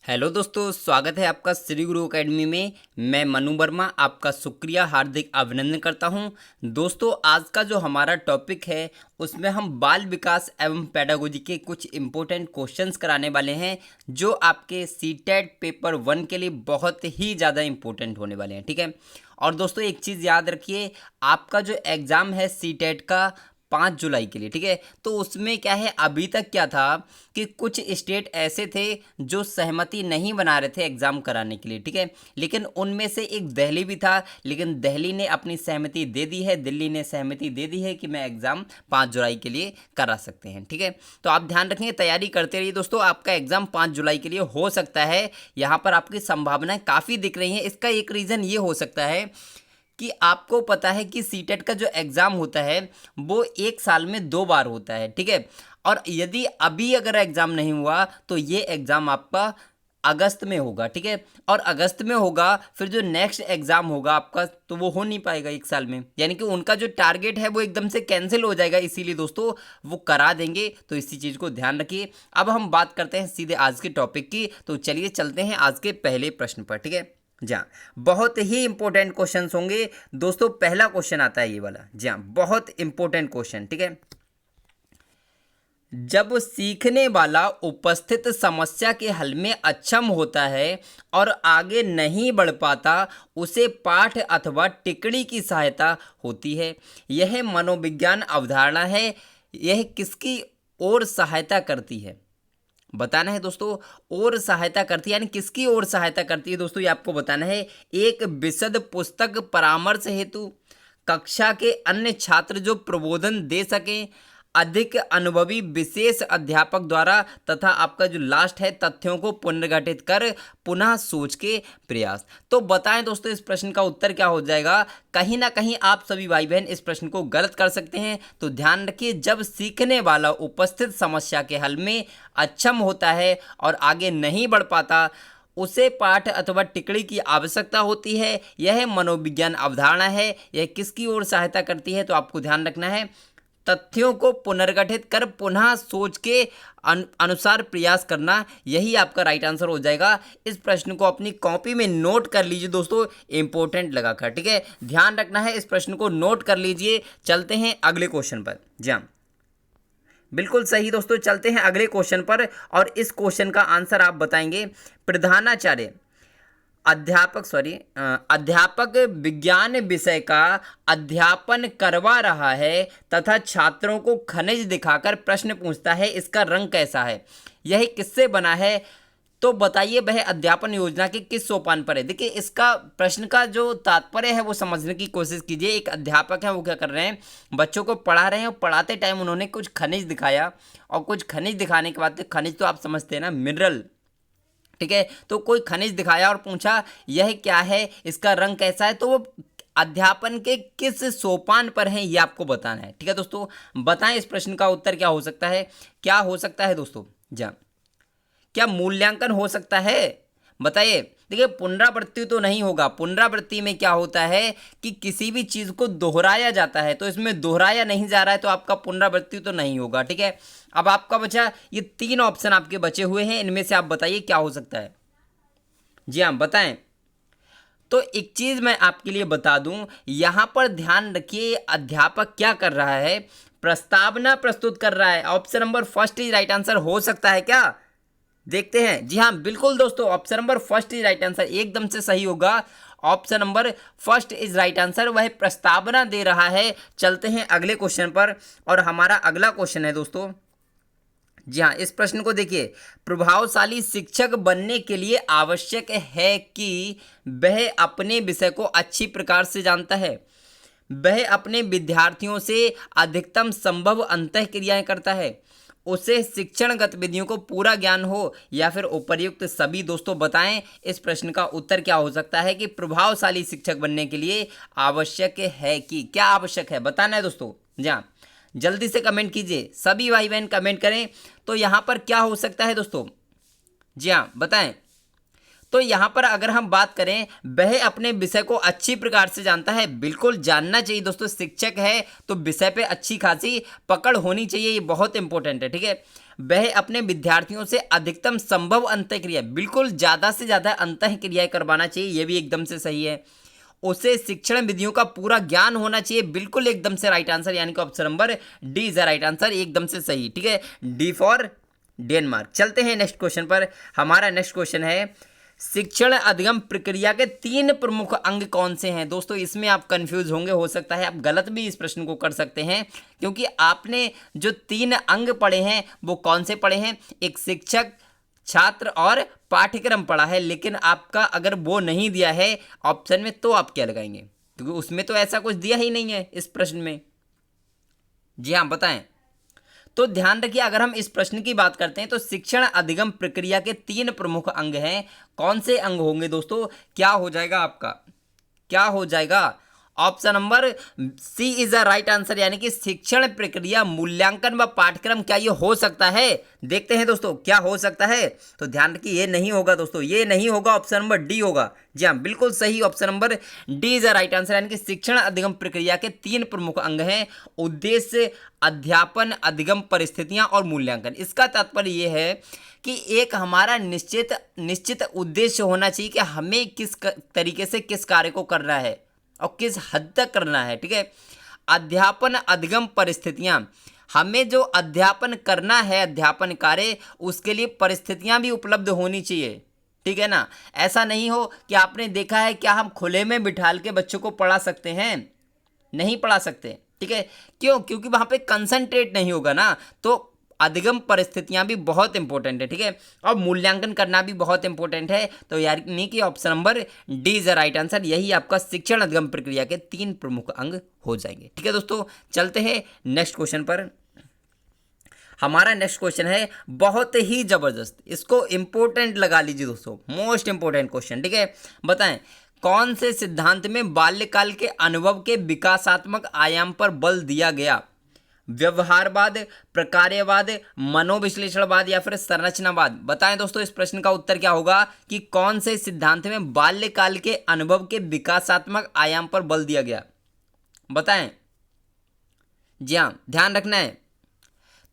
Hello दोस्तों, स्वागत है आपका श्री गुरु एकेडमी में। मैं मनु वर्मा आपका शुक्रिया हार्दिक अभिनंदन करता हूं। दोस्तों, आज का जो हमारा टॉपिक है उसमें हम बाल विकास एवं पेडागोजी के कुछ इम्पोर्टेंट क्वेश्चंस कराने वाले हैं जो आपके सीटेट पेपर 1 के लिए बहुत ही ज़्यादा इम्पोर्टेंट होने वाले हैं। ठीक है। और दोस्तों, एक चीज़ याद रखिए, आपका जो एग्ज़ाम है सीटेट का 5 जुलाई के लिए, ठीक है। तो उसमें क्या है, अभी तक क्या था कि कुछ स्टेट ऐसे थे जो सहमति नहीं बना रहे थे एग्ज़ाम कराने के लिए, ठीक है। लेकिन उनमें से एक दिल्ली भी था, लेकिन दिल्ली ने अपनी सहमति दे दी है, दिल्ली ने सहमति दे दी है कि मैं एग्ज़ाम 5 जुलाई के लिए करा सकते हैं, ठीक है। तो आप ध्यान रखेंगे, तैयारी करते रहिए दोस्तों, आपका एग्ज़ाम 5 जुलाई के लिए हो सकता है। यहाँ पर आपकी संभावनाएं काफ़ी दिख रही हैं। इसका एक रीज़न ये हो सकता है कि आपको पता है कि सीटेट का जो एग्ज़ाम होता है वो 1 साल में 2 बार होता है, ठीक है। और यदि अभी अगर एग्ज़ाम नहीं हुआ तो ये एग्ज़ाम आपका अगस्त में होगा, ठीक है। और अगस्त में होगा, फिर जो नेक्स्ट एग्ज़ाम होगा आपका तो वो हो नहीं पाएगा 1 साल में, यानी कि उनका जो टारगेट है वो एकदम से कैंसिल हो जाएगा। इसीलिए दोस्तों वो करा देंगे, तो इसी चीज़ को ध्यान रखिए। अब हम बात करते हैं सीधे आज के टॉपिक की, तो चलिए चलते हैं आज के पहले प्रश्न पर, ठीक है। जी हाँ, बहुत ही इंपॉर्टेंट क्वेश्चंस होंगे दोस्तों। पहला क्वेश्चन आता है ये वाला, जी हाँ, बहुत इंपॉर्टेंट क्वेश्चन, ठीक है। जब सीखने वाला उपस्थित समस्या के हल में अक्षम होता है और आगे नहीं बढ़ पाता, उसे पाठ अथवा टिप्पणी की सहायता होती है। यह मनोविज्ञान अवधारणा है। यह किसकी ओर सहायता करती है? बताना है दोस्तों। और सहायता करती है यानी किसकी ओर सहायता करती है दोस्तों, ये आपको बताना है। एक विशद पुस्तक परामर्श हेतु, कक्षा के अन्य छात्र जो प्रबोधन दे सकें, अधिक अनुभवी विशेष अध्यापक द्वारा, तथा आपका जो लास्ट है, तथ्यों को पुनर्गठित कर पुनः सोच के प्रयास। तो बताएं दोस्तों, इस प्रश्न का उत्तर क्या हो जाएगा? कहीं ना कहीं आप सभी भाई बहन इस प्रश्न को गलत कर सकते हैं, तो ध्यान रखिए। जब सीखने वाला उपस्थित समस्या के हल में अक्षम होता है और आगे नहीं बढ़ पाता, उसे पाठ अथवा टिप्पणी की आवश्यकता होती है। यह मनोविज्ञान अवधारणा है। यह किसकी ओर सहायता करती है? तो आपको ध्यान रखना है, तथ्यों को पुनर्गठित कर पुनः सोच के अनुसार प्रयास करना, यही आपका राइट आंसर हो जाएगा। इस प्रश्न को अपनी कॉपी में नोट कर लीजिए दोस्तों, इंपॉर्टेंट लगाकर, ठीक है। ध्यान रखना है, इस प्रश्न को नोट कर लीजिए। चलते हैं अगले क्वेश्चन पर। जी हाँ, बिल्कुल सही दोस्तों, चलते हैं अगले क्वेश्चन पर। और इस क्वेश्चन का आंसर आप बताएंगे। प्रधानाचार्य अध्यापक विज्ञान विषय का अध्यापन करवा रहा है तथा छात्रों को खनिज दिखाकर प्रश्न पूछता है, इसका रंग कैसा है? यह किससे बना है? तो बताइए, वह अध्यापन योजना के किस सोपान पर है? देखिए, इसका प्रश्न का जो तात्पर्य है वो समझने की कोशिश कीजिए। एक अध्यापक है, वो क्या कर रहे हैं, बच्चों को पढ़ा रहे हैं, और पढ़ाते टाइम उन्होंने कुछ खनिज दिखाया, और कुछ खनिज दिखाने के बाद, खनिज तो आप समझते हैं ना, मिनरल, ठीक है। तो कोई खनिज दिखाया और पूछा यह क्या है, इसका रंग कैसा है? तो वो अध्यापन के किस सोपान पर है, ये आपको बताना है, ठीक है दोस्तों। बताएं इस प्रश्न का उत्तर क्या हो सकता है? क्या हो सकता है दोस्तों? जा क्या मूल्यांकन हो सकता है? बताइए। देखिए, पुनरावृत्ति तो नहीं होगा। पुनरावृत्ति में क्या होता है कि किसी भी चीज़ को दोहराया जाता है, तो इसमें दोहराया नहीं जा रहा है, तो आपका पुनरावृत्ति तो नहीं होगा, ठीक है। अब आपका बचा ये 3 ऑप्शन आपके बचे हुए हैं, इनमें से आप बताइए क्या हो सकता है। जी हाँ, बताएं। तो एक चीज़ मैं आपके लिए बता दूं, यहाँ पर ध्यान रखिए, अध्यापक क्या कर रहा है, प्रस्तावना प्रस्तुत कर रहा है। Option number first is right answer हो सकता है क्या? देखते हैं। जी हाँ, बिल्कुल दोस्तों, option number first is right answer, एकदम से सही होगा। Option number first is right answer, वह प्रस्तावना दे रहा है। चलते हैं अगले क्वेश्चन पर, और हमारा अगला क्वेश्चन है दोस्तों। जी हाँ, इस प्रश्न को देखिए। प्रभावशाली शिक्षक बनने के लिए आवश्यक है कि वह अपने विषय को अच्छी प्रकार से जानता है, वह अपने विद्यार्थियों से अधिकतम संभव अंतःक्रियाएं करता है, उसे शिक्षण गतिविधियों को पूरा ज्ञान हो, या फिर उपर्युक्त सभी। दोस्तों बताएं, इस प्रश्न का उत्तर क्या हो सकता है कि प्रभावशाली शिक्षक बनने के लिए आवश्यक है कि, क्या आवश्यक है, बताना है दोस्तों। जी हाँ, जल्दी से कमेंट कीजिए, सभी भाई बहन कमेंट करें। तो यहाँ पर क्या हो सकता है दोस्तों? जी हाँ, बताएं। तो यहाँ पर अगर हम बात करें वह अपने विषय को अच्छी प्रकार से जानता है, बिल्कुल जानना चाहिए दोस्तों। शिक्षक है तो विषय पे अच्छी खासी पकड़ होनी चाहिए, ये बहुत इंपॉर्टेंट है, ठीक है। वह अपने विद्यार्थियों से अधिकतम संभव अंतःक्रिया, बिल्कुल ज़्यादा से ज़्यादा अंतःक्रियाएं करवाना चाहिए, ये भी एकदम से सही है। उसे शिक्षण विधियों का पूरा ज्ञान होना चाहिए, बिल्कुल एकदम से राइट आंसर, यानी कि option number D is the right answer, एकदम से सही, ठीक है। D for Denmark. चलते हैं नेक्स्ट क्वेश्चन पर। हमारा नेक्स्ट क्वेश्चन है शिक्षण अधिगम प्रक्रिया के 3 प्रमुख अंग कौन से हैं। दोस्तों इसमें आप कंफ्यूज होंगे, हो सकता है आप गलत भी इस प्रश्न को कर सकते हैं, क्योंकि आपने जो 3 अंग पढ़े हैं वो कौन से पढ़े हैं, एक शिक्षक, छात्र और पाठ्यक्रम पढ़ा है। लेकिन आपका अगर वो नहीं दिया है ऑप्शन में तो आप क्या लगाएंगे, क्योंकि उसमें तो ऐसा कुछ दिया ही नहीं है इस प्रश्न में। जी हाँ, बताएं। तो ध्यान रखिए, अगर हम इस प्रश्न की बात करते हैं तो शिक्षण अधिगम प्रक्रिया के 3 प्रमुख अंग हैं। कौन से अंग होंगे दोस्तों, क्या हो जाएगा आपका, क्या हो जाएगा, option number C is the right answer, यानी कि शिक्षण प्रक्रिया, मूल्यांकन व पाठ्यक्रम। क्या ये हो सकता है, देखते हैं दोस्तों क्या हो सकता है। तो ध्यान रखिए ये नहीं होगा दोस्तों, ये नहीं होगा, ऑप्शन नंबर डी होगा। जी हाँ, बिल्कुल सही, option number D is the right answer, यानी कि शिक्षण अधिगम प्रक्रिया के 3 प्रमुख अंग हैं, उद्देश्य, अध्यापन, अधिगम परिस्थितियां और मूल्यांकन। इसका तात्पर्य यह है कि एक हमारा निश्चित उद्देश्य होना चाहिए कि हमें किस तरीके से किस कार्य को करना है और किस हद तक करना है, ठीक है। अध्यापन, अधिगम परिस्थितियां, हमें जो अध्यापन करना है, अध्यापन कार्य, उसके लिए परिस्थितियां भी उपलब्ध होनी चाहिए, ठीक है ना। ऐसा नहीं हो कि आपने देखा है क्या हम खुले में बिठाल के बच्चों को पढ़ा सकते हैं, नहीं पढ़ा सकते, ठीक है। क्यों, क्योंकि वहां पे कंसंट्रेट नहीं होगा ना। तो अधिगम परिस्थितियां भी बहुत इंपॉर्टेंट है, ठीक है, और मूल्यांकन करना भी बहुत इंपॉर्टेंट है। तो यानी कि option number D is the right answer, यही आपका शिक्षण अधिगम प्रक्रिया के 3 प्रमुख अंग हो जाएंगे, ठीक है दोस्तों। चलते हैं नेक्स्ट क्वेश्चन पर। हमारा नेक्स्ट क्वेश्चन है बहुत ही जबरदस्त, इसको इंपॉर्टेंट लगा लीजिए दोस्तों, मोस्ट इंपॉर्टेंट क्वेश्चन, ठीक है। बताएं कौन से सिद्धांत में बाल्यकाल के अनुभव के विकासात्मक आयाम पर बल दिया गया, व्यवहारवाद, प्रकार्यवाद, मनोविश्लेषणवाद या फिर संरचनावाद। बताएं दोस्तों इस प्रश्न का उत्तर क्या होगा कि कौन से सिद्धांत में बाल्यकाल के अनुभव के विकासात्मक आयाम पर बल दिया गया, बताएं। जी हाँ, ध्यान रखना है।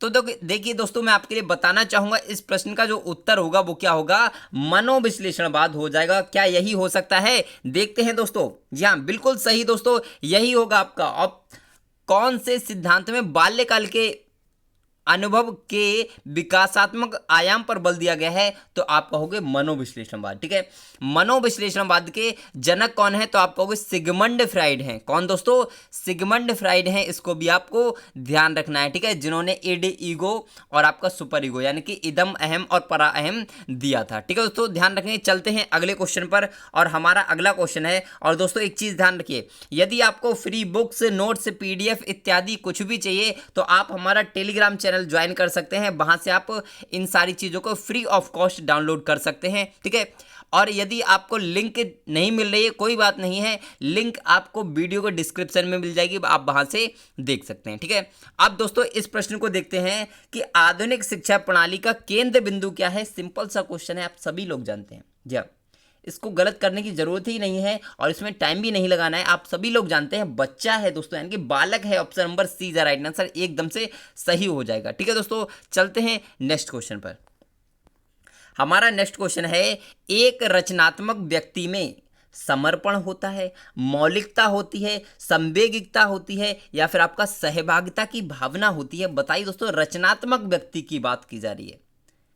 तो देखिए दोस्तों, मैं आपके लिए बताना चाहूंगा इस प्रश्न का जो उत्तर होगा वो क्या होगा, मनोविश्लेषणवाद हो जाएगा। क्या यही हो सकता है, देखते हैं दोस्तों। जी हाँ, बिल्कुल सही दोस्तों, यही होगा आपका। अब कौन से सिद्धांत में बाल्यकाल के अनुभव के विकासात्मक आयाम पर बल दिया गया है, तो आप कहोगे मनोविश्लेषणवाद, ठीक है। मनोविश्लेषणवाद के जनक कौन है, तो आप कहोगे सिगमंड फ्राइड हैं। कौन दोस्तों, सिगमंड फ्राइड हैं, इसको भी आपको ध्यान रखना है, ठीक है, जिन्होंने इड, ईगो और आपका सुपर ईगो यानी कि इदम अहम और परा अहम दिया था, ठीक है दोस्तों, ध्यान रखेंगे। चलते हैं अगले क्वेश्चन पर, और हमारा अगला क्वेश्चन है। और दोस्तों एक चीज ध्यान रखिए, यदि आपको फ्री बुक्स, नोट्स, PDF इत्यादि कुछ भी चाहिए तो आप हमारा टेलीग्राम चैनल ज्वाइन कर सकते हैं, वहां से आप इन सारी चीजों को फ्री ऑफ कॉस्ट डाउनलोड कर सकते हैं, ठीक है। और यदि आपको लिंक नहीं मिल रही है, कोई बात नहीं है, लिंक आपको वीडियो के डिस्क्रिप्शन में मिल जाएगी, आप वहां से देख सकते हैं, ठीक है। अब दोस्तों इस प्रश्न को देखते हैं कि आधुनिक शिक्षा प्रणाली का केंद्र बिंदु क्या है। सिंपल सा क्वेश्चन है, आप सभी लोग जानते हैं। जी हाँ, इसको गलत करने की जरूरत ही नहीं है और इसमें टाइम भी नहीं लगाना है, आप सभी लोग जानते हैं, बच्चा है दोस्तों, यानी कि बालक है। Option number C is the right answer, एकदम से सही हो जाएगा, ठीक है दोस्तों। चलते हैं नेक्स्ट क्वेश्चन पर। हमारा नेक्स्ट क्वेश्चन है, एक रचनात्मक व्यक्ति में समर्पण होता है, मौलिकता होती है, संवेगिकता होती है या फिर आपका सहभागिता की भावना होती है। बताइए दोस्तों, रचनात्मक व्यक्ति की बात की जा रही है,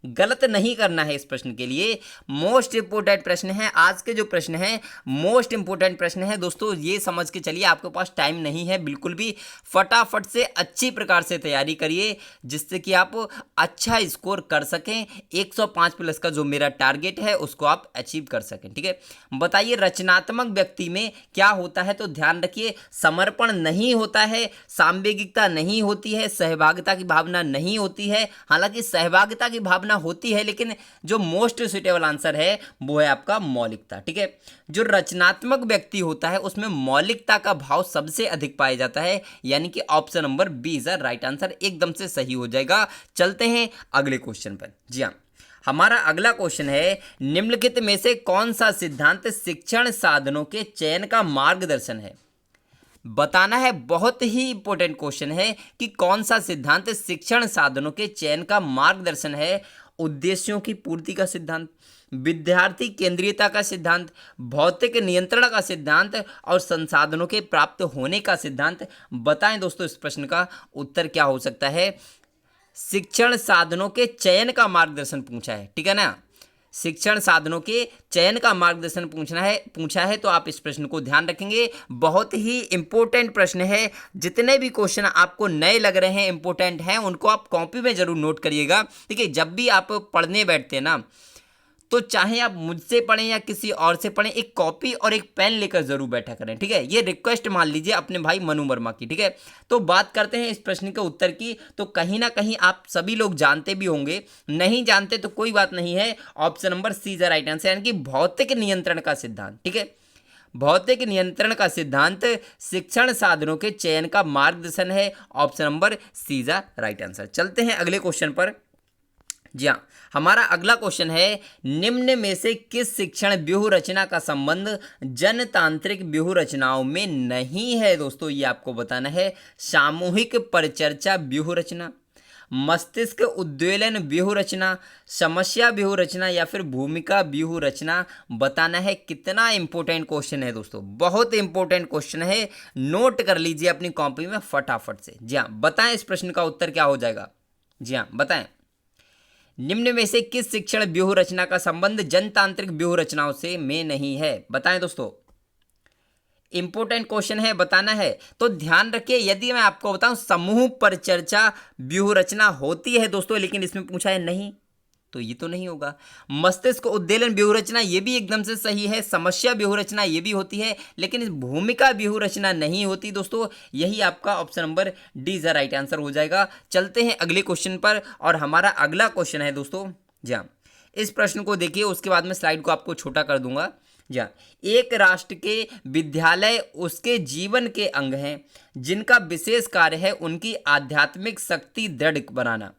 गलत नहीं करना है इस प्रश्न के लिए। मोस्ट इंपोर्टेंट प्रश्न है, आज के जो प्रश्न है मोस्ट इंपोर्टेंट प्रश्न है दोस्तों, ये समझ के चलिए, आपके पास टाइम नहीं है बिल्कुल भी। फटाफट से अच्छी प्रकार से तैयारी करिए जिससे कि आप अच्छा स्कोर कर सकें, 105 प्लस का जो मेरा टारगेट है उसको आप अचीव कर सकें, ठीक है। बताइए रचनात्मक व्यक्ति में क्या होता है, तो ध्यान रखिए, समर्पण नहीं होता है, सांवेगिकता नहीं होती है, सहभागिता की भावना नहीं होती है। हालांकि सहभागिता की भावना होती है, लेकिन जो मोस्ट सुटेबल आंसर है वो है आपका मौलिकता, ठीक है। जो रचनात्मक व्यक्ति होता है उसमें मौलिकता का भाव सबसे अधिक पाया जाता है, यानी कि option number B is the right answer, एकदम से सही हो जाएगा। चलते हैं अगले क्वेश्चन पर। जी हाँ, हमारा अगला क्वेश्चन है, निम्नलिखित में से कौन सा सिद्धांत शिक्षण साधनों के चयन का मार्गदर्शन है? बताना है। बहुत ही इंपॉर्टेंट क्वेश्चन है कि कौन सा सिद्धांत शिक्षण साधनों के चयन का मार्गदर्शन है। उद्देश्यों की पूर्ति का सिद्धांत, विद्यार्थी केंद्रीयता का सिद्धांत, भौतिक नियंत्रण का सिद्धांत और संसाधनों के प्राप्त होने का सिद्धांत। बताएं दोस्तों, इस प्रश्न का उत्तर क्या हो सकता है? शिक्षण साधनों के चयन का मार्गदर्शन पूछा है, ठीक है ना। शिक्षण साधनों के चयन का मार्गदर्शन पूछा है तो आप इस प्रश्न को ध्यान रखेंगे। बहुत ही इंपॉर्टेंट प्रश्न है। जितने भी क्वेश्चन आपको नए लग रहे हैं, इंपॉर्टेंट हैं, उनको आप कॉपी में जरूर नोट करिएगा। ठीक है, जब भी आप पढ़ने बैठते हैं ना, तो चाहे आप मुझसे पढ़ें या किसी और से पढ़ें, एक कॉपी और एक पेन लेकर जरूर बैठा करें। ठीक है, ये रिक्वेस्ट मान लीजिए अपने भाई मनु वर्मा की। ठीक है, तो बात करते हैं इस प्रश्न के उत्तर की। तो कहीं ना कहीं आप सभी लोग जानते भी होंगे, नहीं जानते तो कोई बात नहीं है। Option number C is the right answer, यानी कि भौतिक नियंत्रण का सिद्धांत। ठीक है, भौतिक नियंत्रण का सिद्धांत शिक्षण साधनों के चयन का मार्गदर्शन है। Option number C is the right answer. चलते हैं अगले क्वेश्चन पर। जी हाँ, हमारा अगला क्वेश्चन है, निम्न में से किस शिक्षण व्यूह रचना का संबंध जनतांत्रिक व्यूह रचनाओं में नहीं है? दोस्तों, ये आपको बताना है। सामूहिक परिचर्चा व्यूह रचना, मस्तिष्क उद्वेलन व्यूह रचना, समस्या व्यूह रचना या फिर भूमिका व्यूह रचना। बताना है। कितना इंपॉर्टेंट क्वेश्चन है दोस्तों, बहुत इंपॉर्टेंट क्वेश्चन है। नोट कर लीजिए अपनी कॉपी में फटाफट से। जी हाँ, बताएं इस प्रश्न का उत्तर क्या हो जाएगा। जी हाँ, बताएं। निम्न में से किस शिक्षण व्यूह रचना का संबंध जनतांत्रिक व्यूह रचनाओं से में नहीं है? बताएं दोस्तों, इंपॉर्टेंट क्वेश्चन है, बताना है। तो ध्यान रखिए, यदि मैं आपको बताऊं समूह परिचर्चा व्यूह रचना होती है दोस्तों, लेकिन इसमें पूछा है नहीं, तो ये तो नहीं होगा। मस्तिष्क उद्वेलन व्यूह रचना, ये भी एकदम से सही है। समस्या व्यूह रचना ये भी होती है, लेकिन इस भूमिका व्यूह रचना नहीं होती दोस्तों। यही आपका option number D is the right answer हो जाएगा। चलते हैं अगले क्वेश्चन पर, और हमारा अगला क्वेश्चन है दोस्तों, जी हाँ, इस प्रश्न को देखिए, उसके बाद में स्लाइड को आपको छोटा कर दूंगा। जी हाँ, एक राष्ट्र के विद्यालय उसके जीवन के अंग हैं जिनका विशेष कार्य है उनकी आध्यात्मिक शक्ति दृढ़ बनाना,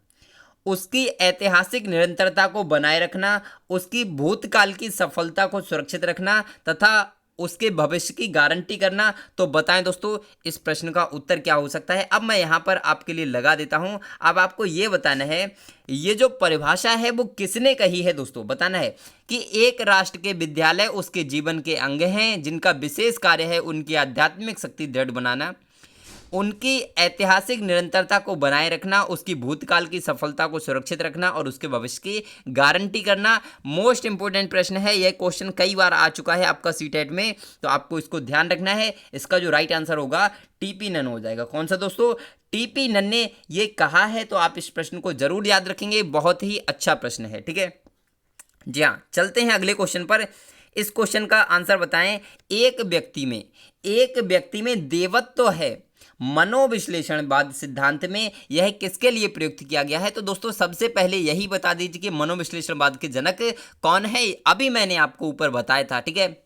उसकी ऐतिहासिक निरंतरता को बनाए रखना, उसकी भूतकाल की सफलता को सुरक्षित रखना तथा उसके भविष्य की गारंटी करना। तो बताएं दोस्तों, इस प्रश्न का उत्तर क्या हो सकता है? अब मैं यहाँ पर आपके लिए लगा देता हूँ। अब आपको ये बताना है, ये जो परिभाषा है वो किसने कही है दोस्तों? बताना है कि एक राष्ट्र के विद्यालय उसके जीवन के अंग हैं जिनका विशेष कार्य है उनकी आध्यात्मिक शक्ति दृढ़ बनाना, उनकी ऐतिहासिक निरंतरता को बनाए रखना, उसकी भूतकाल की सफलता को सुरक्षित रखना और उसके भविष्य की गारंटी करना। मोस्ट इंपोर्टेंट प्रश्न है, यह क्वेश्चन कई बार आ चुका है आपका सीटेट में, तो आपको इसको ध्यान रखना है। इसका जो राइट आंसर होगा टीपी नन हो जाएगा। कौन सा दोस्तों? टीपी नन ने ये कहा है, तो आप इस प्रश्न को जरूर याद रखेंगे। बहुत ही अच्छा प्रश्न है। ठीक है, जी हाँ, चलते हैं अगले क्वेश्चन पर। इस क्वेश्चन का आंसर बताएं। एक व्यक्ति में देवत्व है मनोविश्लेषणवाद सिद्धांत में, यह किसके लिए प्रयुक्त किया गया है? तो दोस्तों, सबसे पहले यही बता दीजिए कि मनोविश्लेषणवाद के जनक कौन है। अभी मैंने आपको ऊपर बताया था। ठीक है,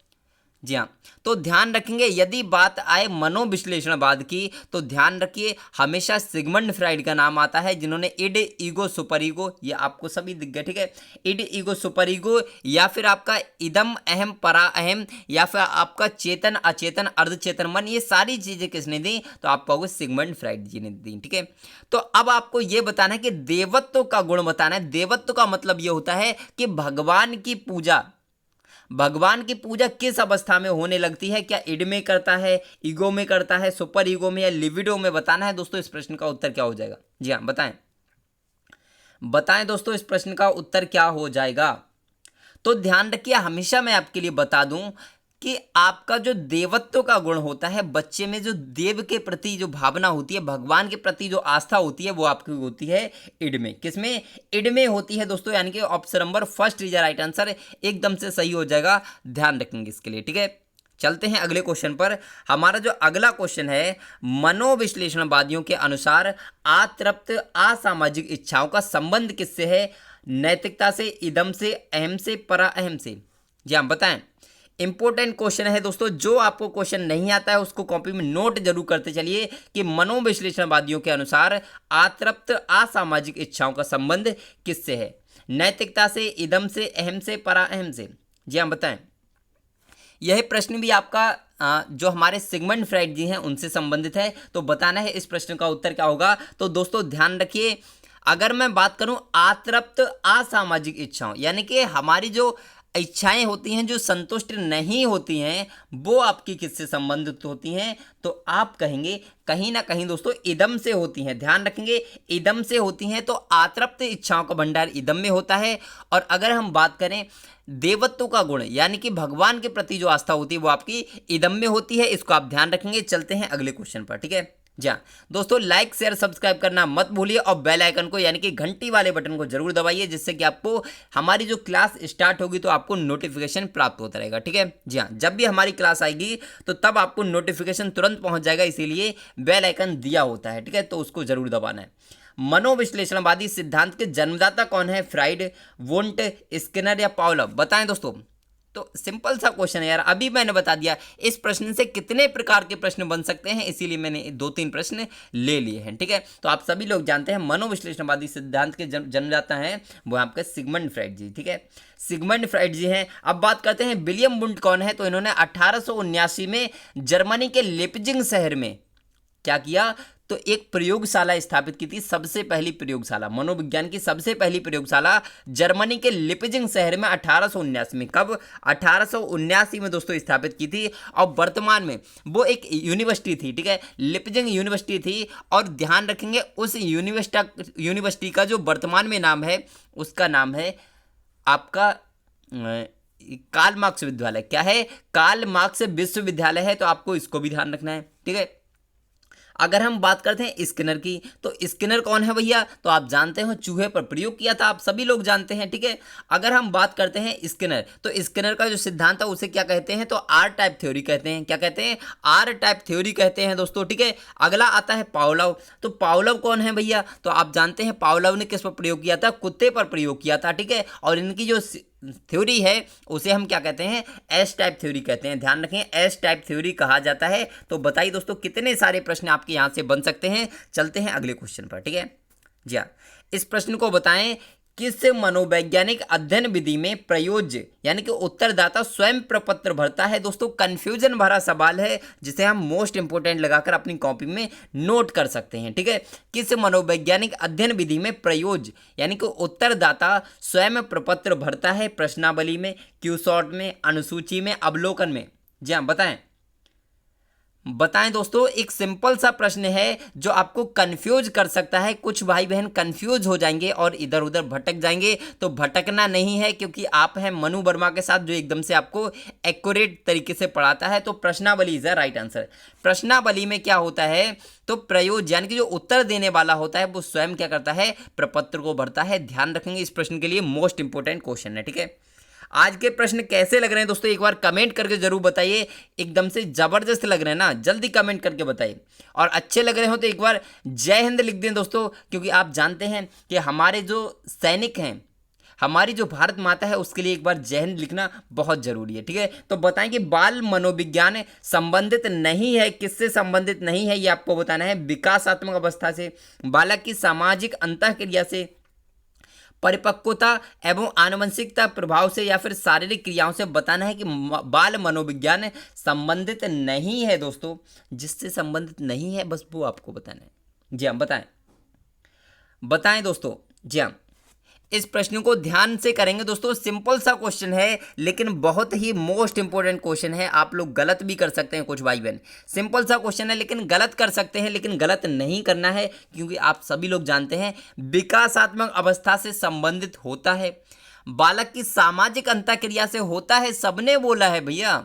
जी हाँ, तो ध्यान रखेंगे, यदि बात आए मनोविश्लेषणवाद की तो ध्यान रखिए हमेशा सिगमंड फ्राइड का नाम आता है, जिन्होंने इड ईगो सुपर ईगो, ये आपको सभी दिख गया। ठीक है, इड ईगो सुपर ईगो या फिर आपका इदम अहम परा अहम या फिर आपका चेतन अचेतन अर्धचेतन मन, ये सारी चीजें किसने दी? तो आप पाओगे सिगमंड फ्राइड जी ने दी। ठीक है, तो अब आपको ये बताना है कि देवत्व का गुण बताना है। देवत्व का मतलब ये होता है कि भगवान की पूजा किस अवस्था में होने लगती है? क्या इड में करता है, ईगो में करता है, सुपर ईगो में या लिविडो में? बताना है दोस्तों। इस प्रश्न का उत्तर क्या हो जाएगा? जी हाँ, बताएं दोस्तों, इस प्रश्न का उत्तर क्या हो जाएगा? तो ध्यान रखिए, हमेशा मैं आपके लिए बता दूं कि आपका जो देवत्व का गुण होता है, बच्चे में जो देव के प्रति जो भावना होती है, भगवान के प्रति जो आस्था होती है, वो आपकी होती है इड में। किसमें? इड में होती है दोस्तों, यानी कि option number first is right answer, एकदम से सही हो जाएगा। ध्यान रखेंगे इसके लिए। ठीक है, चलते हैं अगले क्वेश्चन पर। हमारा जो अगला क्वेश्चन है, मनोविश्लेषणवादियों के अनुसार अतृप्त असामाजिक इच्छाओं का संबंध किससे है? नैतिकता से, इदम से, अहम से, परा अहम से? जी हाँ, बताएं। इंपॉर्टेंट क्वेश्चन है दोस्तों। जो आपको क्वेश्चन नहीं आता है उसको कॉपी में नोट जरूर करते चलिए कि मनोविश्लेषणवादियों के अनुसार अतृप्त असामाजिक इच्छाओं का संबंध किससे है? नैतिकता से, इदम से, अहम से, परा अहम से? जी हाँ बताएं। यह प्रश्न भी आपका जो हमारे सिगमंड फ्राइड जी हैं उनसे संबंधित है, तो बताना है इस प्रश्न का उत्तर क्या होगा। तो दोस्तों ध्यान रखिए, अगर मैं बात करूं अतृप्त असामाजिक इच्छाओं, यानी कि हमारी जो इच्छाएं होती हैं जो संतुष्ट नहीं होती हैं, वो आपकी किससे संबंधित होती हैं? तो आप कहेंगे कहीं ना कहीं दोस्तों इदम से होती हैं। ध्यान रखेंगे, इदम से होती हैं। तो अतृप्त इच्छाओं का भंडार इदम में होता है। और अगर हम बात करें देवत्व का गुण, यानी कि भगवान के प्रति जो आस्था होती है वो आपकी इदम में होती है। इसको आप ध्यान रखेंगे। चलते हैं अगले क्वेश्चन पर, ठीक है। जी हाँ दोस्तों, लाइक शेयर सब्सक्राइब करना मत भूलिए और बेल आइकन को यानी कि घंटी वाले बटन को जरूर दबाइए, जिससे कि आपको हमारी जो क्लास स्टार्ट होगी तो आपको नोटिफिकेशन प्राप्त होता रहेगा, ठीक है। जी हाँ, जब भी हमारी क्लास आएगी तो तब आपको नोटिफिकेशन तुरंत पहुंच जाएगा, इसीलिए बेल आइकन दिया होता है, ठीक है। तो उसको जरूर दबाना है। मनोविश्लेषणवादी सिद्धांत के जन्मदाता कौन है? फ्राइड, वुंट, स्किनर या पावलोव? बताएं दोस्तों। तो सिंपल सा क्वेश्चन है यार, अभी मैंने बता दिया। इस प्रश्न से कितने प्रकार के प्रश्न बन सकते हैं, इसीलिए मैंने 2-3 प्रश्न ले लिए हैं, ठीक है। तो आप सभी लोग जानते हैं मनोविश्लेषणवादी सिद्धांत के जन्मदाता हैं वो आपके सिगमंड फ्राइड जी, ठीक है। सिगमंड फ्राइड जी हैं। अब बात करते हैं विलियम वुंट कौन है? तो इन्होंने 1879 में जर्मनी के लिपजिंग शहर में क्या किया? तो एक प्रयोगशाला स्थापित की थी, सबसे पहली प्रयोगशाला, मनोविज्ञान की सबसे पहली प्रयोगशाला जर्मनी के लिपजिंग शहर में 1879 में। कब? 1879 में दोस्तों स्थापित की थी। और वर्तमान में वो एक यूनिवर्सिटी थी, ठीक है, लिपजिंग यूनिवर्सिटी थी। और ध्यान रखेंगे उस यूनिवर्सिटी का जो वर्तमान में नाम है उसका नाम है आपका कार्ल मार्क्स विश्वविद्यालय। क्या है? कार्ल मार्क्स विश्वविद्यालय है। तो आपको इसको भी ध्यान रखना है, ठीक है। अगर हम बात करते हैं स्किनर की, तो स्किनर कौन है भैया? तो आप जानते हो चूहे पर प्रयोग किया था, आप सभी लोग जानते हैं, ठीक है। अगर हम बात करते हैं स्किनर, तो स्किनर का जो सिद्धांत है उसे क्या कहते हैं? तो आर टाइप थ्योरी कहते हैं। क्या कहते हैं? आर टाइप थ्योरी कहते हैं दोस्तों, ठीक है। अगला आता है पावलोव। तो पावलोव कौन है भैया? तो आप जानते हैं पावलोव ने किस पर प्रयोग किया था? कुत्ते पर प्रयोग किया था, ठीक है। और इनकी जो थ्योरी है उसे हम क्या कहते हैं? एस टाइप थ्योरी कहते हैं। ध्यान रखें, एस टाइप थ्योरी कहा जाता है। तो बताइए दोस्तों कितने सारे प्रश्न आपके यहां से बन सकते हैं। चलते हैं अगले क्वेश्चन पर, ठीक है। जी हाँ, इस प्रश्न को बताएं, किस मनोवैज्ञानिक अध्ययन विधि में प्रयोज्य यानी कि उत्तरदाता स्वयं प्रपत्र भरता है? दोस्तों कंफ्यूजन भरा सवाल है जिसे हम मोस्ट इंपोर्टेंट लगाकर अपनी कॉपी में नोट कर सकते हैं, ठीक है। किस मनोवैज्ञानिक अध्ययन विधि में प्रयोज्य यानी कि उत्तरदाता स्वयं प्रपत्र भरता है? प्रश्नावली में, क्यू शॉर्ट में, अनुसूची में, अवलोकन में? जी हाँ बताएं दोस्तों। एक सिंपल सा प्रश्न है जो आपको कंफ्यूज कर सकता है। कुछ भाई बहन कंफ्यूज हो जाएंगे और इधर उधर भटक जाएंगे, तो भटकना नहीं है, क्योंकि आप हैं मनु वर्मा के साथ जो एकदम से आपको एक्यूरेट तरीके से पढ़ाता है। तो प्रश्नावली इज द राइट आंसर। प्रश्नावली में क्या होता है? तो प्रयोज्य यानी कि जो उत्तर देने वाला होता है वो स्वयं क्या करता है? प्रपत्र को भरता है। ध्यान रखेंगे, इस प्रश्न के लिए मोस्ट इंपोर्टेंट क्वेश्चन है, ठीक है। आज के प्रश्न कैसे लग रहे हैं दोस्तों, एक बार कमेंट करके जरूर बताइए। एकदम से जबरदस्त लग रहे हैं ना? जल्दी कमेंट करके बताइए। और अच्छे लग रहे हो तो एक बार जय हिंद लिख दें दोस्तों, क्योंकि आप जानते हैं कि हमारे जो सैनिक हैं, हमारी जो भारत माता है, उसके लिए एक बार जय हिंद लिखना बहुत जरूरी है, ठीक है। तो बताएं कि बाल मनोविज्ञान संबंधित नहीं है, किससे संबंधित नहीं है? ये आपको बताना है। विकासात्मक अवस्था से, बालक की सामाजिक अंतःक्रिया से, परिपक्वता एवं आनुवंशिकता प्रभाव से, या फिर शारीरिक क्रियाओं से? बताना है कि बाल मनोविज्ञान संबंधित नहीं है दोस्तों। जिससे संबंधित नहीं है बस वो आपको बताना है। जी हाँ बताएं दोस्तों। जी हाँ, इस प्रश्न को ध्यान से करेंगे दोस्तों। सिंपल सा क्वेश्चन है लेकिन बहुत ही मोस्ट इंपोर्टेंट क्वेश्चन है। आप लोग गलत भी कर सकते हैं कुछ भाई बहन। सिंपल सा क्वेश्चन है लेकिन गलत कर सकते हैं, लेकिन गलत नहीं करना है, क्योंकि आप सभी लोग जानते हैं विकासात्मक अवस्था से संबंधित होता है, बालक की सामाजिक अंतःक्रिया से होता है। सबने बोला है भैया,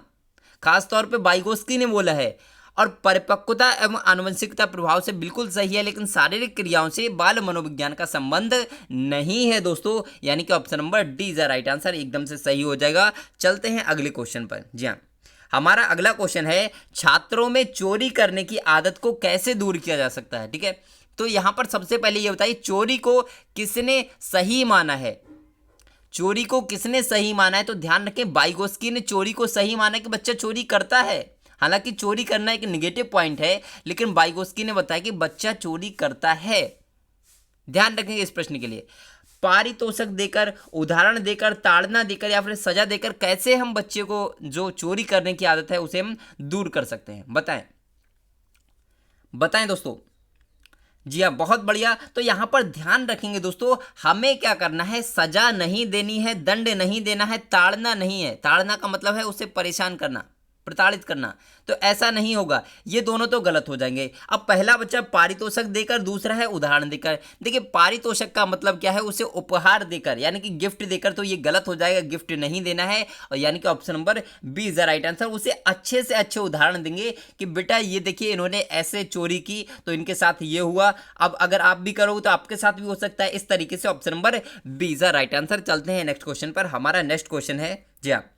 खासतौर पर वाइगोस्की ने बोला है। और परिपक्वता एवं आनुवंशिकता प्रभाव से बिल्कुल सही है, लेकिन शारीरिक क्रियाओं से बाल मनोविज्ञान का संबंध नहीं है दोस्तों। यानी कि option number D is the right answer, एकदम से सही हो जाएगा। चलते हैं अगले क्वेश्चन पर। जी हाँ, हमारा अगला क्वेश्चन है, छात्रों में चोरी करने की आदत को कैसे दूर किया जा सकता है? ठीक है, तो यहां पर सबसे पहले ये बताइए, चोरी को किसने सही माना है? चोरी को किसने सही माना है? तो ध्यान रखें, वाइगोस्की ने चोरी को सही माना कि बच्चा चोरी करता है। हालांकि चोरी करना एक निगेटिव पॉइंट है, लेकिन वाइगोस्की ने बताया कि बच्चा चोरी करता है। ध्यान रखेंगे इस प्रश्न के लिए। पारितोषिक देकर, उदाहरण देकर, ताड़ना देकर या फिर सजा देकर कैसे हम बच्चे को जो चोरी करने की आदत है उसे हम दूर कर सकते हैं? बताएं बताएं दोस्तों। जी हाँ, बहुत बढ़िया। तो यहाँ पर ध्यान रखेंगे दोस्तों, हमें क्या करना है, सजा नहीं देनी है, दंड नहीं देना है, ताड़ना नहीं है। ताड़ना का मतलब है उसे परेशान करना, प्रताड़ित करना, तो ऐसा नहीं होगा। ये दोनों तो गलत हो जाएंगे। अब पहला बच्चा पारितोषिक देकर, दूसरा है उदाहरण देकर। देखिए पारितोषिक का मतलब क्या है, उसे उपहार देकर यानी कि गिफ्ट देकर, तो ये गलत हो जाएगा, गिफ्ट नहीं देना है। और यानी कि option number B is the right answer. उसे अच्छे से अच्छे उदाहरण देंगे कि बेटा ये देखिए इन्होंने ऐसे चोरी की तो इनके साथ ये हुआ, अब अगर आप भी करोगे तो आपके साथ भी हो सकता है। इस तरीके से option number B is the right answer. चलते हैं नेक्स्ट क्वेश्चन पर। हमारा नेक्स्ट क्वेश्चन है, जी हाँ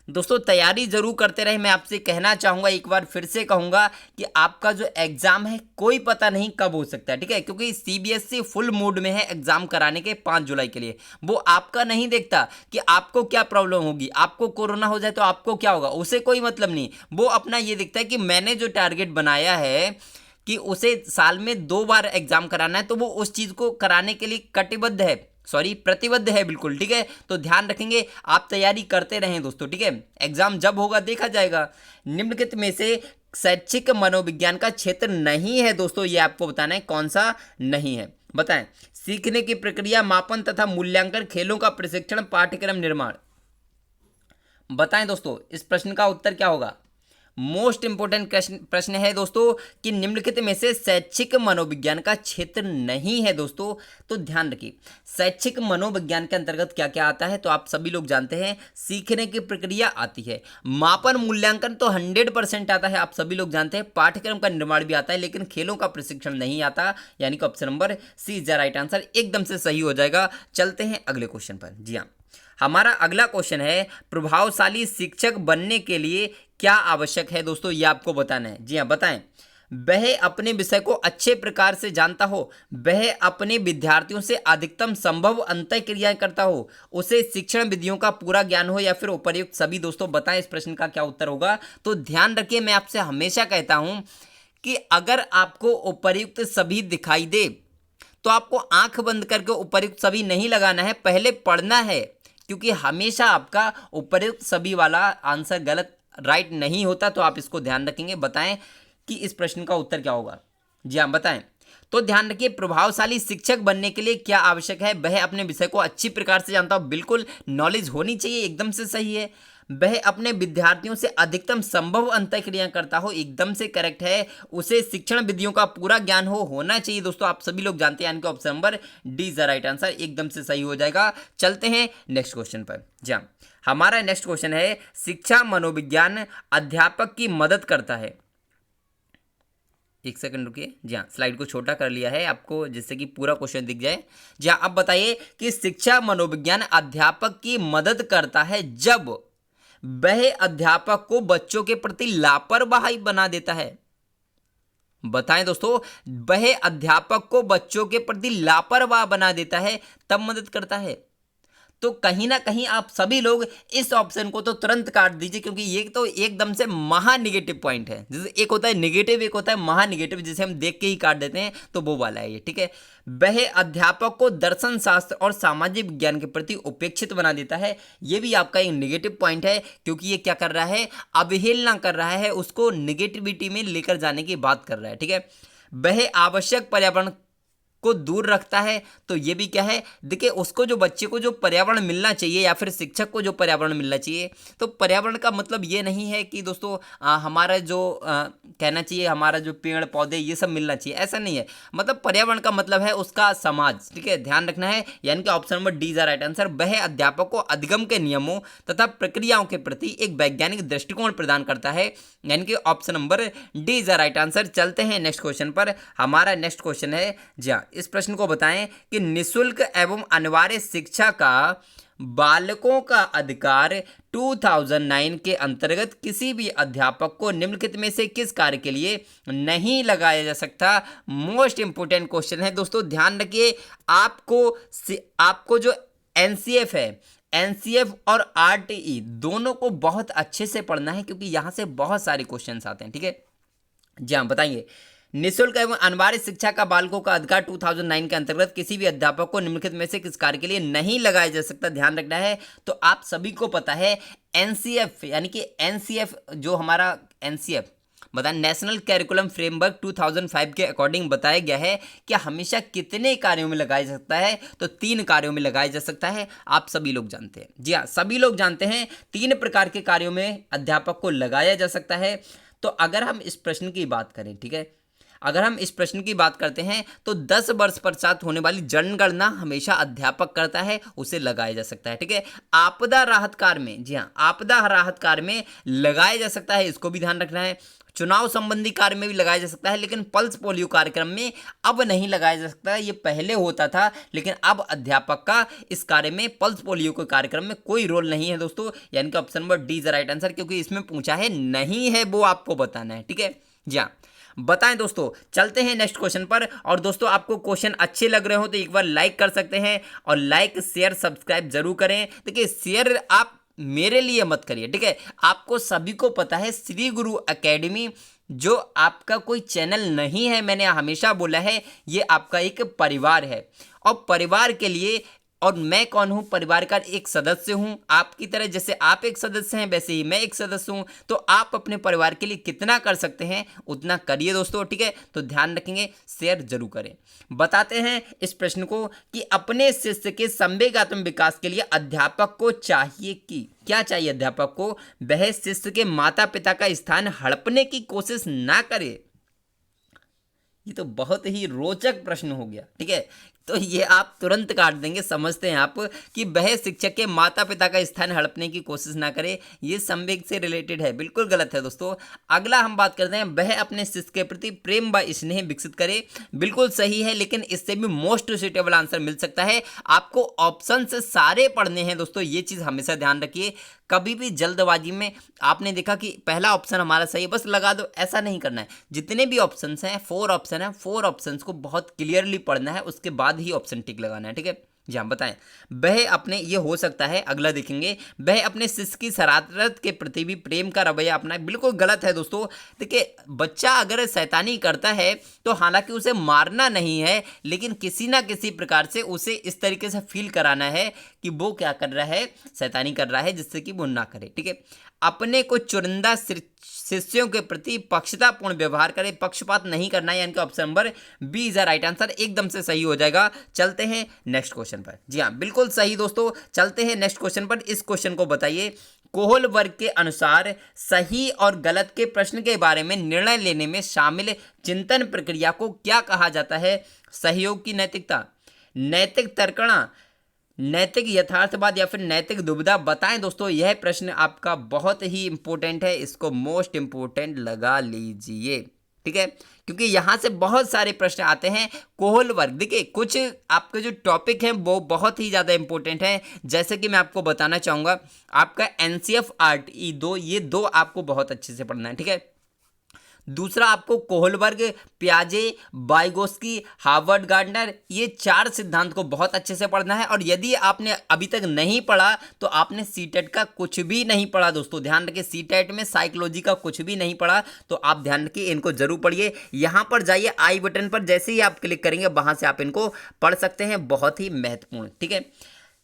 दोस्तों तैयारी जरूर करते रहे। मैं आपसे कहना चाहूंगा, एक बार फिर से कहूंगा कि आपका जो एग्जाम है कोई पता नहीं कब हो सकता है, ठीक है, क्योंकि सीबीएसई फुल मूड में है एग्जाम कराने के 5 जुलाई के लिए। वो आपका नहीं देखता कि आपको क्या प्रॉब्लम होगी, आपको कोरोना हो जाए तो आपको क्या होगा, उसे कोई मतलब नहीं। वो अपना ये देखता है कि मैंने जो टारगेट बनाया है कि उसे साल में 2 बार एग्जाम कराना है, तो वो उस चीज को कराने के लिए कटिबद्ध है, सॉरी प्रतिबद्ध है बिल्कुल, ठीक है। तो ध्यान रखेंगे, आप तैयारी करते रहें दोस्तों, ठीक है। एग्जाम जब होगा देखा जाएगा। निम्नलिखित में से शैक्षिक मनोविज्ञान का क्षेत्र नहीं है दोस्तों, ये आपको बताना है कौन सा नहीं है। बताएं। सीखने की प्रक्रिया, मापन तथा मूल्यांकन, खेलों का प्रशिक्षण, पाठ्यक्रम निर्माण। बताएं दोस्तों इस प्रश्न का उत्तर क्या होगा। मोस्ट इंपोर्टेंट प्रश्न है दोस्तों कि निम्नलिखित में से शैक्षिक मनोविज्ञान का क्षेत्र नहीं है दोस्तों। तो ध्यान रखिए, शैक्षिक मनोविज्ञान के अंतर्गत क्या क्या आता है, तो आप सभी लोग जानते हैं सीखने की प्रक्रिया आती है, मापन मूल्यांकन तो 100% आता है, आप सभी लोग जानते हैं, पाठ्यक्रम का निर्माण भी आता है, लेकिन खेलों का प्रशिक्षण नहीं आता, यानी कि option number C is the right answer, एकदम से सही हो जाएगा। चलते हैं अगले क्वेश्चन पर। जी हाँ, हमारा अगला क्वेश्चन है, प्रभावशाली शिक्षक बनने के लिए क्या आवश्यक है दोस्तों, ये आपको बताना है। जी हाँ बताएं। वह अपने विषय को अच्छे प्रकार से जानता हो, वह अपने विद्यार्थियों से अधिकतम संभव अंतःक्रियाएं करता हो, उसे शिक्षण विधियों का पूरा ज्ञान हो, या फिर उपर्युक्त सभी। दोस्तों बताएं इस प्रश्न का क्या उत्तर होगा। तो ध्यान रखिए, मैं आपसे हमेशा कहता हूं कि अगर आपको उपर्युक्त सभी दिखाई दे तो आपको आंख बंद करके उपर्युक्त सभी नहीं लगाना है, पहले पढ़ना है, क्योंकि हमेशा आपका उपर्युक्त सभी वाला आंसर गलत राइट नहीं होता। तो आप इसको ध्यान रखेंगे। बताएं कि इस प्रश्न का उत्तर क्या होगा। जी हाँ बताएं। तो ध्यान रखिए, प्रभावशाली शिक्षक बनने के लिए क्या आवश्यक है, वह अपने विषय को अच्छी प्रकार से जानता हो, बिल्कुल नॉलेज होनी चाहिए, एकदम से सही है। वह अपने विद्यार्थियों से अधिकतम संभव अंतःक्रियाएं करता हो, एकदम से करेक्ट है। उसे शिक्षण विधियों का पूरा ज्ञान होना चाहिए दोस्तों, आप सभी लोग जानते हैं, यानी कि option number D is the right answer, एकदम से सही हो जाएगा। चलते हैं नेक्स्ट क्वेश्चन पर। जी हाँ, हमारा नेक्स्ट क्वेश्चन है, शिक्षा मनोविज्ञान अध्यापक की मदद करता है। एक सेकंड रुकिए। जी हाँ, स्लाइड को छोटा कर लिया है आपको, जिससे कि पूरा क्वेश्चन दिख जाए। जी हाँ, अब बताइए कि शिक्षा मनोविज्ञान अध्यापक की मदद करता है जब वह अध्यापक को बच्चों के प्रति लापरवाही बना देता है। बताएं दोस्तों, वह अध्यापक को बच्चों के प्रति लापरवाह बना देता है, तब मदद करता है। तो कहीं ना कहीं आप सभी लोग इस ऑप्शन को तो तुरंत काट दीजिए, क्योंकि ये तो एकदम से महा निगेटिव पॉइंट है। जैसे एक होता है नेगेटिव, एक होता है महा निगेटिव, जिसे हम देख के ही काट देते हैं, तो वो वाला है ये, ठीक है। वह अध्यापक को दर्शन शास्त्र और सामाजिक विज्ञान के प्रति उपेक्षित बना देता है, ये भी आपका एक नेगेटिव पॉइंट है, क्योंकि ये क्या कर रहा है, अवहेलना कर रहा है, उसको निगेटिविटी में लेकर जाने की बात कर रहा है, ठीक है। वह आवश्यक पर्यावरण को दूर रखता है, तो ये भी क्या है, देखिए उसको जो बच्चे को जो पर्यावरण मिलना चाहिए, या फिर शिक्षक को जो पर्यावरण मिलना चाहिए, तो पर्यावरण का मतलब ये नहीं है कि दोस्तों हमारा जो कहना चाहिए हमारा जो पेड़ पौधे ये सब मिलना चाहिए, ऐसा नहीं है। मतलब पर्यावरण का मतलब है उसका समाज, ठीक है, ध्यान रखना है। यानी कि option number D is the right answer. वह अध्यापक को अधिगम के नियमों तथा प्रक्रियाओं के प्रति एक वैज्ञानिक दृष्टिकोण प्रदान करता है, यानी कि option number D is the right answer. चलते हैं नेक्स्ट क्वेश्चन पर। हमारा नेक्स्ट क्वेश्चन है, जी हाँ, इस प्रश्न को बताएं कि निःशुल्क एवं अनिवार्य शिक्षा का बालकों का अधिकार 2009 के अंतर्गत किसी भी अध्यापक को निम्नलिखित में से किस कार्य के लिए नहीं लगाया जा सकता। मोस्ट इंपोर्टेंट क्वेश्चन है दोस्तों, ध्यान रखिए। आपको जो एनसीएफ है, एनसीएफ और आरटीई दोनों को बहुत अच्छे से पढ़ना है, क्योंकि यहां से बहुत सारे क्वेश्चंस आते हैं, ठीक है। जी हाँ बताइए, निःशुल्क एवं अनिवार्य शिक्षा का बालकों का अधिकार 2009 के अंतर्गत किसी भी अध्यापक को निम्नलिखित में से किस कार्य के लिए नहीं लगाया जा सकता, ध्यान रखना है। तो आप सभी को पता है एनसीएफ, यानी कि एनसीएफ जो हमारा एनसीएफ बताएं, नेशनल कैरिकुलम फ्रेमवर्क 2005 के अकॉर्डिंग बताया गया है कि हमेशा कितने कार्यों में लगाया जा सकता है, तो 3 कार्यों में लगाया जा सकता है। आप सभी लोग जानते हैं, जी हाँ, सभी लोग जानते हैं 3 प्रकार के कार्यों में अध्यापक को लगाया जा सकता है। तो अगर हम इस प्रश्न की बात करें, ठीक है, अगर हम इस प्रश्न की बात करते हैं तो 10 वर्ष पश्चात होने वाली जनगणना हमेशा अध्यापक करता है, उसे लगाया जा सकता है, ठीक है। आपदा राहत कार्य में, जी हाँ, आपदा राहत कार्य में लगाया जा सकता है, इसको भी ध्यान रखना है। चुनाव संबंधी कार्य में भी लगाया जा सकता है, लेकिन पल्स पोलियो कार्यक्रम में अब नहीं लगाया जा सकता है। ये पहले होता था, लेकिन अब अध्यापक का इस कार्य में, पल्स पोलियो के कार्यक्रम में कोई रोल नहीं है दोस्तों, यानी कि option number D is the right answer, क्योंकि इसमें पूछा है नहीं है, वो आपको बताना है, ठीक है। जी हाँ, बताएं दोस्तों। चलते हैं नेक्स्ट क्वेश्चन पर। और दोस्तों आपको क्वेश्चन अच्छे लग रहे हो तो एक बार लाइक कर सकते हैं, और लाइक शेयर सब्सक्राइब जरूर करें। देखिए शेयर आप मेरे लिए मत करिए, ठीक है। आपको सभी को पता है श्री गुरु एकेडमी जो आपका कोई चैनल नहीं है, मैंने हमेशा बोला है ये आपका एक परिवार है, और परिवार के लिए, और मैं कौन हूँ, परिवार का एक सदस्य हूँ। आपकी तरह जैसे आप एक सदस्य हैं वैसे ही मैं एक सदस्य हूँ। तो आप अपने परिवार के लिए कितना कर सकते हैं उतना करिए दोस्तों, ठीक है। तो ध्यान रखेंगे, शेयर जरूर करें। बताते हैं इस प्रश्न को कि अपने शिष्य के संवेगात्मक विकास के लिए अध्यापक को चाहिए कि, क्या चाहिए अध्यापक को, वह शिष्य के माता पिता का स्थान हड़पने की कोशिश ना करे। ये तो बहुत ही रोचक प्रश्न हो गया, ठीक है। तो ये आप तुरंत काट देंगे, समझते हैं आप कि वह शिक्षक के माता पिता का स्थान हड़पने की कोशिश ना करे, ये संवेग से रिलेटेड है, बिल्कुल गलत है दोस्तों। अगला हम बात करते हैं, वह अपने शिष्य के प्रति प्रेम व स्नेह विकसित करे, बिल्कुल सही है, लेकिन इससे भी मोस्ट सुटेबल आंसर मिल सकता है। आपको ऑप्शन से सारे पढ़ने हैं दोस्तों, ये चीज़ हमेशा ध्यान रखिए। कभी भी जल्दबाजी में आपने देखा कि पहला ऑप्शन हमारा सही है बस लगा दो, ऐसा नहीं करना है। जितने भी ऑप्शंस हैं, 4 ऑप्शन हैं, 4 ऑप्शंस को बहुत क्लियरली पढ़ना है, उसके बाद ही ऑप्शन टिक लगाना है, ठीक है। जी हाँ, बताएं। वह अपने, ये हो सकता है, अगला देखेंगे, वह अपने शिष्य की शरारत के प्रति भी प्रेम का रवैया अपना, बिल्कुल गलत है दोस्तों। देखिए बच्चा अगर शैतानी करता है तो हालांकि उसे मारना नहीं है, लेकिन किसी ना किसी प्रकार से उसे इस तरीके से फील कराना है कि वो क्या कर रहा है, शैतानी कर रहा है, जिससे कि वो ना करे, ठीक है। अपने को चुनिंदा शिष्यों के प्रति पक्षतापूर्ण व्यवहार करें, पक्षपात नहीं करना है, यानी कि option number B is the right answer, एकदम से सही हो जाएगा। चलते हैं नेक्स्ट क्वेश्चन पर। जी हाँ, बिल्कुल सही दोस्तों। चलते हैं नेक्स्ट क्वेश्चन पर। इस क्वेश्चन को बताइए, कोहल वर्ग के अनुसार सही और गलत के प्रश्न के बारे में निर्णय लेने में शामिल चिंतन प्रक्रिया को क्या कहा जाता है? सहयोग की नैतिकता, नैतिक तर्कणा, नैतिक यथार्थवाद, या फिर नैतिक दुविधा। बताएं दोस्तों, यह प्रश्न आपका बहुत ही इंपॉर्टेंट है, इसको मोस्ट इंपॉर्टेंट लगा लीजिए, ठीक है, क्योंकि यहां से बहुत सारे प्रश्न आते हैं। कोहल वर्ग, देखिए कुछ आपके जो टॉपिक हैं वो बहुत ही ज़्यादा इंपॉर्टेंट हैं, जैसे कि मैं आपको बताना चाहूँगा, आपका NCERT 2, ये 2 आपको बहुत अच्छे से पढ़ना है, ठीक है। दूसरा आपको कोहलबर्ग, पियाजे, वाइगोस्की, हार्वर्ड गार्डनर, ये 4 सिद्धांत को बहुत अच्छे से पढ़ना है। और यदि आपने अभी तक नहीं पढ़ा तो आपने सीटेट का कुछ भी नहीं पढ़ा दोस्तों, ध्यान रखिए, सीटेट में साइकोलॉजी का कुछ भी नहीं पढ़ा, तो आप ध्यान रखिए, इनको जरूर पढ़िए। यहाँ पर जाइए, आई बटन पर जैसे ही आप क्लिक करेंगे वहाँ से आप इनको पढ़ सकते हैं, बहुत ही महत्वपूर्ण, ठीक है।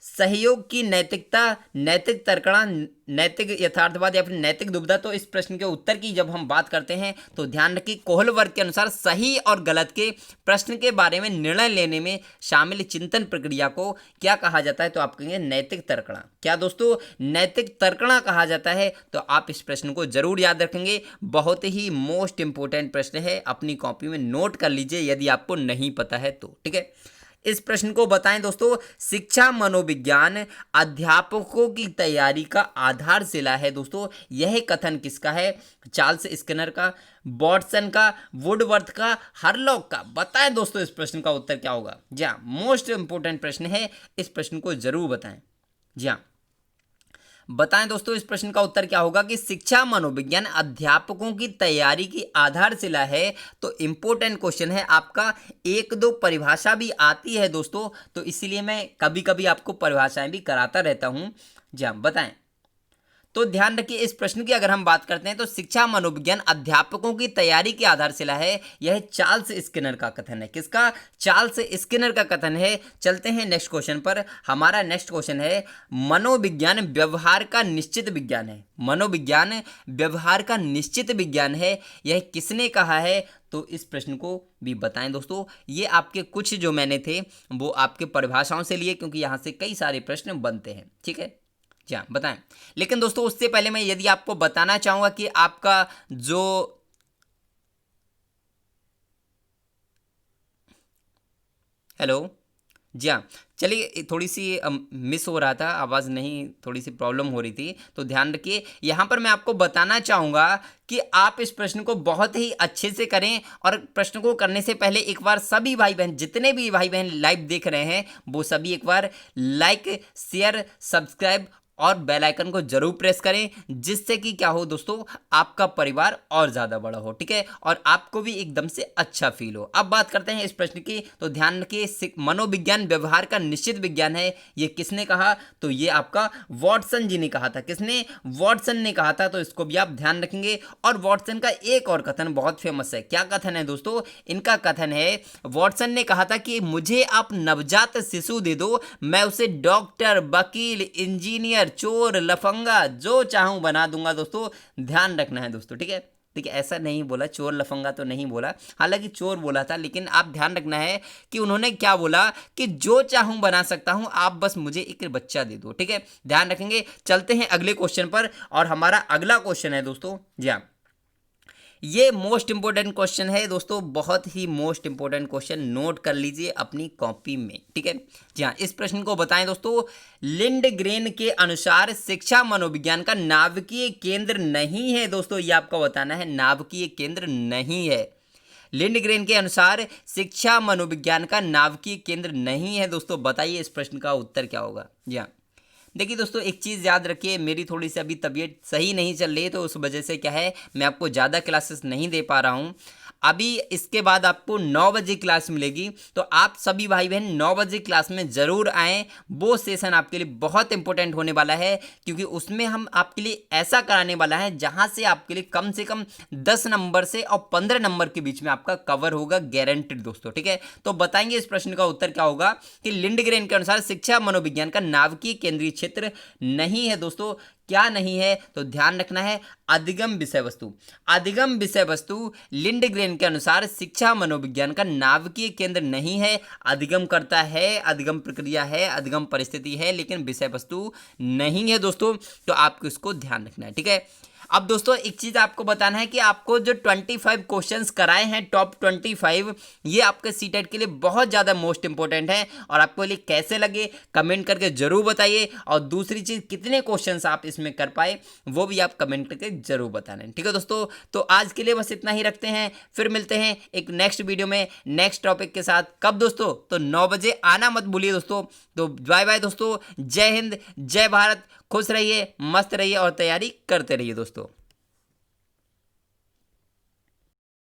सहयोग की नैतिकता, नैतिक तर्कणा, नैतिक यथार्थवाद, या फिर नैतिक दुविधा। तो इस प्रश्न के उत्तर की जब हम बात करते हैं तो ध्यान रखिए, कोहल वर्ग के अनुसार सही और गलत के प्रश्न के बारे में निर्णय लेने में शामिल चिंतन प्रक्रिया को क्या कहा जाता है? तो आप कहेंगे नैतिक तर्कणा। क्या दोस्तों? नैतिक तर्कणा कहा जाता है। तो आप इस प्रश्न को जरूर याद रखेंगे, बहुत ही मोस्ट इंपोर्टेंट प्रश्न है, अपनी कॉपी में नोट कर लीजिए यदि आपको नहीं पता है तो, ठीक है। इस प्रश्न को बताएं दोस्तों, शिक्षा मनोविज्ञान अध्यापकों की तैयारी का आधारशिला है दोस्तों। यह कथन किसका है? चार्ल्स स्किनर का, वॉटसन का, वुडवर्थ का, हरलॉक का। बताएं दोस्तों इस प्रश्न का उत्तर क्या होगा? जी हाँ, मोस्ट इंपोर्टेंट प्रश्न है, इस प्रश्न को जरूर बताएं। जी हाँ, बताएं दोस्तों इस प्रश्न का उत्तर क्या होगा कि शिक्षा मनोविज्ञान अध्यापकों की तैयारी की आधारशिला है। तो इंपॉर्टेंट क्वेश्चन है आपका, 1-2 परिभाषा भी आती है दोस्तों, तो इसीलिए मैं कभी कभी आपको परिभाषाएं भी कराता रहता हूं। जी हाँ, बताएं। तो ध्यान रखिए इस प्रश्न की अगर हम बात करते हैं तो शिक्षा मनोविज्ञान अध्यापकों की तैयारी की आधारशिला है, यह चार्ल्स स्किनर का कथन है। किसका? चार्ल्स स्किनर का कथन है। चलते हैं नेक्स्ट क्वेश्चन पर। हमारा नेक्स्ट क्वेश्चन है मनोविज्ञान व्यवहार का निश्चित विज्ञान है। मनोविज्ञान व्यवहार का निश्चित विज्ञान है, यह किसने कहा है? तो इस प्रश्न को भी बताएं दोस्तों। ये आपके कुछ जो मैंने थे वो आपके परिभाषाओं से लिए, क्योंकि यहाँ से कई सारे प्रश्न बनते हैं। ठीक है जी हाँ, बताएं। लेकिन दोस्तों उससे पहले मैं यदि आपको बताना चाहूँगा कि आपका जो हेलो जी हाँ, चलिए थोड़ी सी मिस हो रहा था, आवाज़ नहीं, थोड़ी सी प्रॉब्लम हो रही थी, तो ध्यान रखिए। यहाँ पर मैं आपको बताना चाहूँगा कि आप इस प्रश्न को बहुत ही अच्छे से करें, और प्रश्न को करने से पहले एक बार सभी भाई बहन, जितने भी भाई बहन लाइव देख रहे हैं, वो सभी एक बार लाइक, शेयर, सब्सक्राइब और बेल आइकन को जरूर प्रेस करें, जिससे कि क्या हो दोस्तों, आपका परिवार और ज़्यादा बड़ा हो। ठीक है, और आपको भी एकदम से अच्छा फील हो। अब बात करते हैं इस प्रश्न की, तो ध्यान रखिए मनोविज्ञान व्यवहार का निश्चित विज्ञान है, ये किसने कहा? तो ये आपका वॉटसन जी ने कहा था। किसने? वॉटसन ने कहा था, तो इसको भी आप ध्यान रखेंगे। और वॉटसन का एक और कथन बहुत फेमस है। क्या कथन है दोस्तों? इनका कथन है, वॉटसन ने कहा था कि मुझे आप नवजात शिशु दे दो, मैं उसे डॉक्टर, वकील, इंजीनियर, चोर, लफंगा जो चाहूं बना दूंगा। दोस्तों ध्यान रखना है दोस्तों। ठीक है, ठीक है, ऐसा नहीं बोला, चोर लफंगा तो नहीं बोला, हालांकि चोर बोला था, लेकिन आप ध्यान रखना है कि उन्होंने क्या बोला कि जो चाहूं बना सकता हूं, आप बस मुझे एक बच्चा दे दो। ठीक है, ध्यान रखेंगे। चलते हैं अगले क्वेश्चन पर, और हमारा अगला क्वेश्चन है दोस्तों, जी हाँ, ये मोस्ट इंपोर्टेंट क्वेश्चन है दोस्तों, बहुत ही मोस्ट इंपोर्टेंट क्वेश्चन, नोट कर लीजिए अपनी कॉपी में। ठीक है जी हाँ, इस प्रश्न को बताएं दोस्तों। लिंडग्रेन के अनुसार शिक्षा मनोविज्ञान का नाभिकीय केंद्र नहीं है। दोस्तों ये आपको बताना है, नाभिकीय केंद्र नहीं है। लिंडग्रेन के अनुसार शिक्षा मनोविज्ञान का नाभिकीय केंद्र नहीं है। दोस्तों बताइए इस प्रश्न का उत्तर क्या होगा? जी हाँ, देखिए दोस्तों एक चीज़ याद रखिए, मेरी थोड़ी सी अभी तबीयत सही नहीं चल रही है, तो उस वजह से क्या है, मैं आपको ज़्यादा क्लासेस नहीं दे पा रहा हूँ। अभी इसके बाद आपको 9 बजे क्लास मिलेगी, तो आप सभी भाई बहन 9 बजे क्लास में ज़रूर आएँ। वो सेशन आपके लिए बहुत इंपॉर्टेंट होने वाला है, क्योंकि उसमें हम आपके लिए ऐसा कराने वाला है जहाँ से आपके लिए कम से कम 10 नंबर से और 15 नंबर के बीच में आपका कवर होगा, गारंटेड दोस्तों। ठीक है, तो बताएंगे इस प्रश्न का उत्तर क्या होगा कि लिंडग्रेन के अनुसार शिक्षा मनोविज्ञान का नाभिकीय केंद्रीय क्षेत्र नहीं है। दोस्तों क्या नहीं है? तो ध्यान रखना है, अधिगम विषय वस्तु। अधिगम विषय वस्तु लिंडग्रेन के अनुसार शिक्षा मनोविज्ञान का नाभिकीय केंद्र नहीं है। अधिगम करता है, अधिगम प्रक्रिया है, अधिगम परिस्थिति है, लेकिन विषय वस्तु नहीं है दोस्तों। तो आपको इसको ध्यान रखना है। ठीक है, अब दोस्तों एक चीज़ आपको बताना है कि आपको जो 25 क्वेश्चंस कराए हैं, टॉप 25, ये आपके सीटेट के लिए बहुत ज़्यादा मोस्ट इंपॉर्टेंट है, और आपको ये कैसे लगे कमेंट करके ज़रूर बताइए। और दूसरी चीज़, कितने क्वेश्चंस आप इसमें कर पाए वो भी आप कमेंट करके ज़रूर बताना है। ठीक है दोस्तों, तो आज के लिए बस इतना ही रखते हैं, फिर मिलते हैं एक नेक्स्ट वीडियो में नेक्स्ट टॉपिक के साथ। कब दोस्तों? तो 9 बजे आना मत भूलिए दोस्तों। तो बाय बाय दोस्तों, जय हिंद, जय भारत, खुश रहिए, मस्त रहिए और तैयारी करते रहिए दोस्तों।